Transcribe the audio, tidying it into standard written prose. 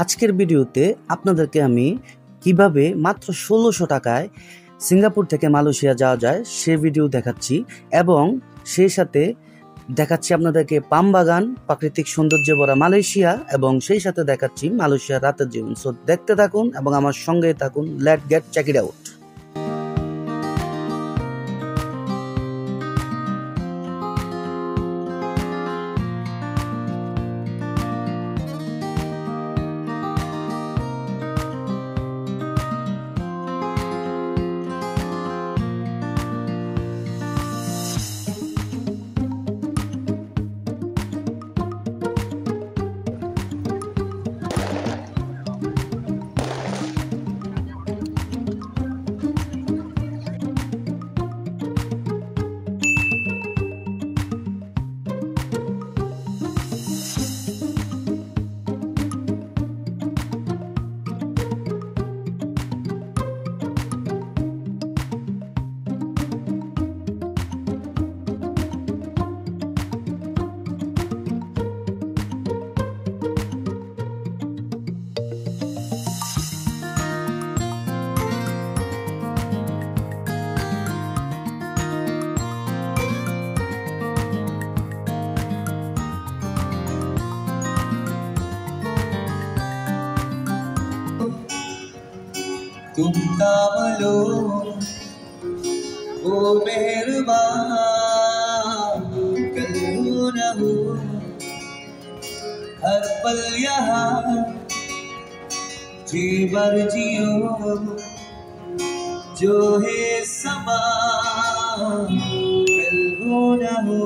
আজকের ভিডিওতে আপনাদেরকে আমি কিভাবে মাত্র ১৬০০ টাকায় সিঙ্গাপুর থেকে মালয়েশিয়া যাওয়া যায় সে ভিডিও দেখাচ্ছি এবং সেই সাথে দেখাচ্ছি আপনাদেরকে পাম বাগান, প্রাকৃতিক সৌন্দর্যে ভরা মালয়েশিয়া এবং সেই সাথে দেখাচ্ছি মালয়েশিয়ার রাতের জীবন। সো দেখতে থাকুন এবং আমার সঙ্গে থাকুন। Let's get check it out. तुम कावलो ओ मेहरबान, कल हो न हो हर पल यहाँ जी भर जियो, जो है समा कल हो न हो।